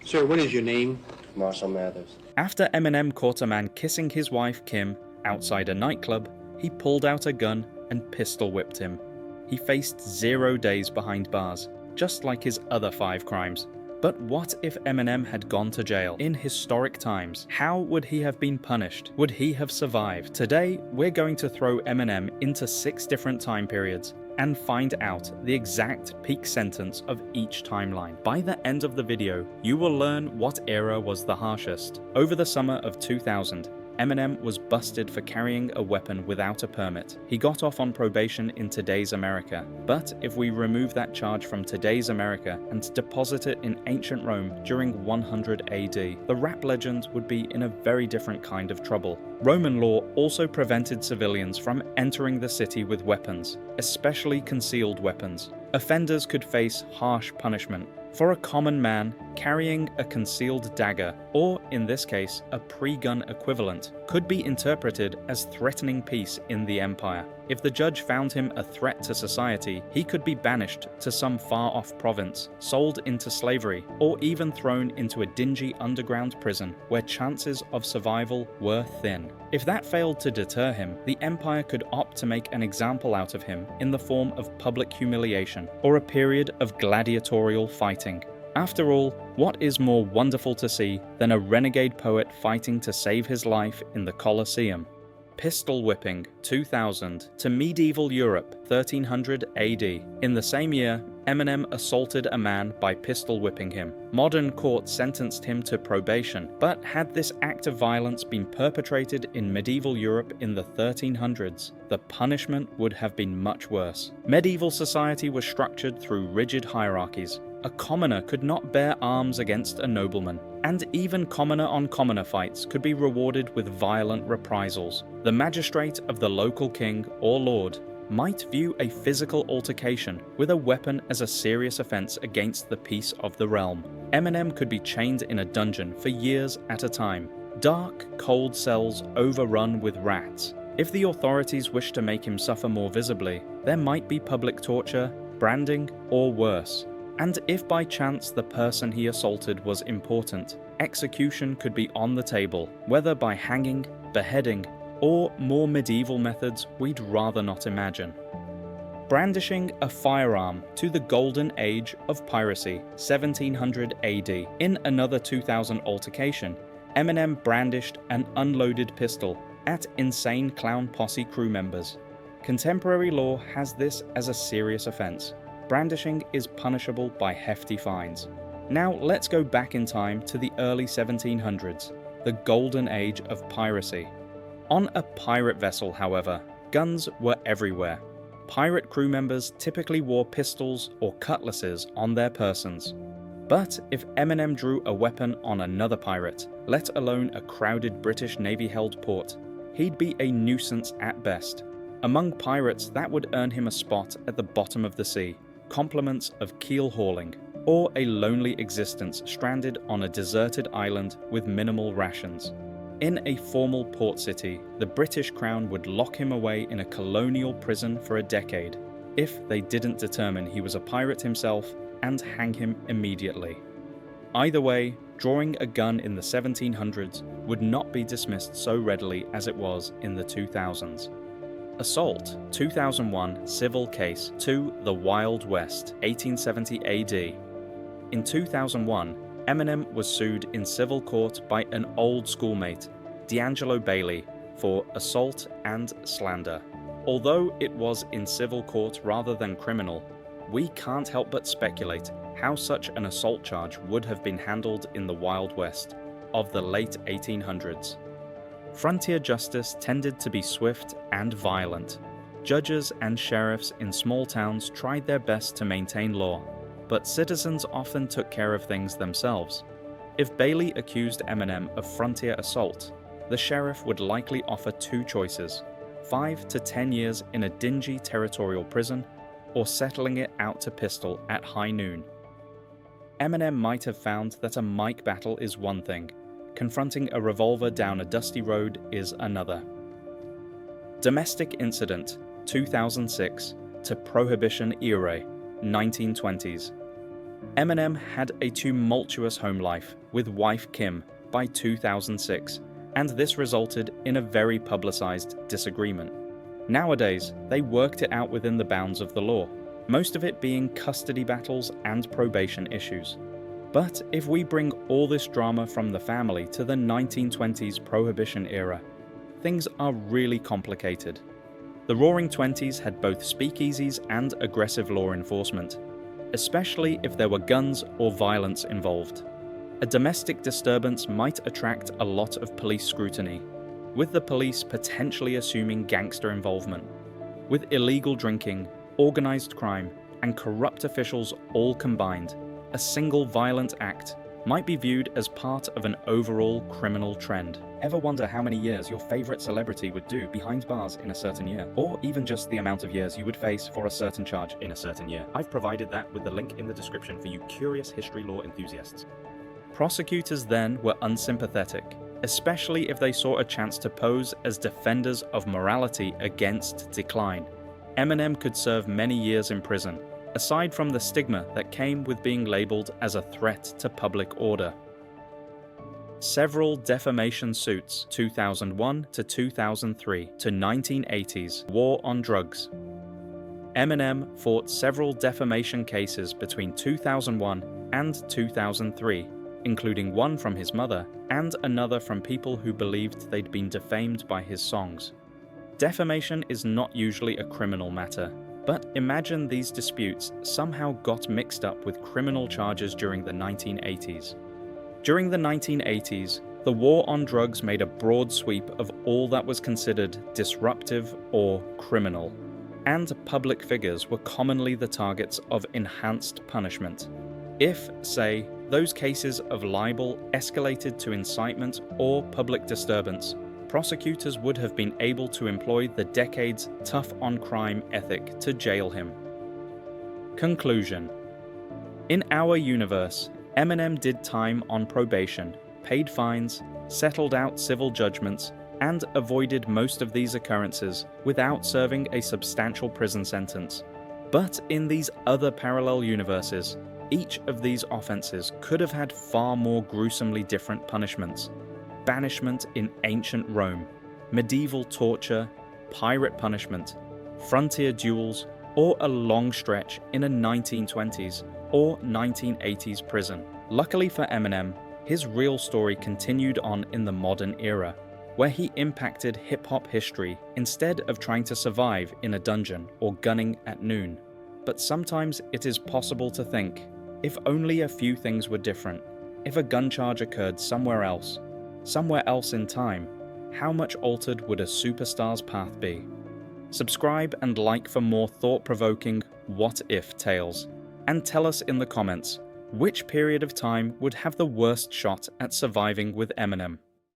Sir, what is your name? Marshall Mathers. After Eminem caught a man kissing his wife Kim outside a nightclub, he pulled out a gun and pistol whipped him. He faced 0 days behind bars, just like his other 5 crimes. But what if Eminem had gone to jail in historic times? How would he have been punished? Would he have survived? Today, we're going to throw Eminem into 6 different time periods and find out the exact peak sentence of each timeline. By the end of the video, you will learn what era was the harshest. Over the summer of 2000, Eminem was busted for carrying a weapon without a permit. He got off on probation in today's America. But if we remove that charge from today's America and deposit it in ancient Rome during 100 AD, the rap legend would be in a very different kind of trouble. Roman law also prevented civilians from entering the city with weapons, especially concealed weapons. Offenders could face harsh punishment. For a common man, carrying a concealed dagger, or in this case, a pre-gun equivalent, could be interpreted as threatening peace in the empire. If the judge found him a threat to society, he could be banished to some far-off province, sold into slavery, or even thrown into a dingy underground prison where chances of survival were thin. If that failed to deter him, the empire could opt to make an example out of him in the form of public humiliation, or a period of gladiatorial fighting. After all, what is more wonderful to see than a renegade poet fighting to save his life in the Colosseum? Pistol whipping 2000 to medieval Europe 1300 AD. In the same year, Eminem assaulted a man by pistol whipping him. Modern courts sentenced him to probation, but had this act of violence been perpetrated in medieval Europe in the 1300s, the punishment would have been much worse. Medieval society was structured through rigid hierarchies. A commoner could not bear arms against a nobleman, and even commoner-on-commoner fights could be rewarded with violent reprisals. The magistrate of the local king or lord might view a physical altercation with a weapon as a serious offense against the peace of the realm. Eminem could be chained in a dungeon for years at a time. Dark, cold cells overrun with rats. If the authorities wished to make him suffer more visibly, there might be public torture, branding, or worse. And if by chance the person he assaulted was important, execution could be on the table, whether by hanging, beheading, or more medieval methods we'd rather not imagine. Brandishing a firearm to the golden age of piracy, 1700 AD. In another 2000 altercation, Eminem brandished an unloaded pistol at Insane Clown Posse crew members. Contemporary law has this as a serious offense. Brandishing is punishable by hefty fines. Now let's go back in time to the early 1700s, the golden age of piracy. On a pirate vessel, however, guns were everywhere. Pirate crew members typically wore pistols or cutlasses on their persons. But if Eminem drew a weapon on another pirate, let alone a crowded British Navy-held port, he'd be a nuisance at best. Among pirates, that would earn him a spot at the bottom of the sea, compliments of keel hauling, or a lonely existence stranded on a deserted island with minimal rations. In a formal port city, the British Crown would lock him away in a colonial prison for a decade, if they didn't determine he was a pirate himself and hang him immediately. Either way, drawing a gun in the 1700s would not be dismissed so readily as it was in the 2000s. Assault, 2001 civil case to the Wild West, 1870 AD. In 2001, Eminem was sued in civil court by an old schoolmate, D'Angelo Bailey, for assault and slander. Although it was in civil court rather than criminal, we can't help but speculate how such an assault charge would have been handled in the Wild West of the late 1800s. Frontier justice tended to be swift and violent. Judges and sheriffs in small towns tried their best to maintain law, but citizens often took care of things themselves. If Bailey accused Eminem of frontier assault, the sheriff would likely offer 2 choices: 5 to 10 years in a dingy territorial prison, or settling it out to pistol at high noon. Eminem might have found that a mic battle is one thing, confronting a revolver down a dusty road is another. Domestic incident, 2006, to Prohibition era, 1920s. Eminem had a tumultuous home life with wife Kim by 2006, and this resulted in a very publicized disagreement. Nowadays, they worked it out within the bounds of the law, most of it being custody battles and probation issues. But if we bring all this drama from the family to the 1920s Prohibition era, things are really complicated. The Roaring Twenties had both speakeasies and aggressive law enforcement, especially if there were guns or violence involved. A domestic disturbance might attract a lot of police scrutiny, with the police potentially assuming gangster involvement. With illegal drinking, organized crime, and corrupt officials all combined, a single violent act might be viewed as part of an overall criminal trend. Ever wonder how many years your favorite celebrity would do behind bars in a certain year? Or even just the amount of years you would face for a certain charge in a certain year? I've provided that with the link in the description for you curious history law enthusiasts. Prosecutors then were unsympathetic, especially if they saw a chance to pose as defenders of morality against decline. Eminem could serve many years in prison, aside from the stigma that came with being labeled as a threat to public order. Several defamation suits, 2001 to 2003 to 1980s, war on drugs. Eminem fought several defamation cases between 2001 and 2003, including one from his mother and another from people who believed they'd been defamed by his songs. Defamation is not usually a criminal matter, but imagine these disputes somehow got mixed up with criminal charges during the 1980s. During the 1980s, the war on drugs made a broad sweep of all that was considered disruptive or criminal, and public figures were commonly the targets of enhanced punishment. If, say, those cases of libel escalated to incitement or public disturbance, prosecutors would have been able to employ the decades tough-on-crime ethic to jail him. Conclusion. In our universe, Eminem did time on probation, paid fines, settled out civil judgments, and avoided most of these occurrences without serving a substantial prison sentence. But in these other parallel universes, each of these offenses could have had far more gruesomely different punishments. Banishment in ancient Rome, medieval torture, pirate punishment, frontier duels, or a long stretch in a 1920s or 1980s prison. Luckily for Eminem, his real story continued on in the modern era, where he impacted hip-hop history instead of trying to survive in a dungeon or gunning at noon. But sometimes it is possible to think, if only a few things were different, if a gun charge occurred somewhere else in time, how much altered would a superstar's path be? Subscribe and like for more thought-provoking what-if tales, and tell us in the comments which period of time would have the worst shot at surviving with Eminem.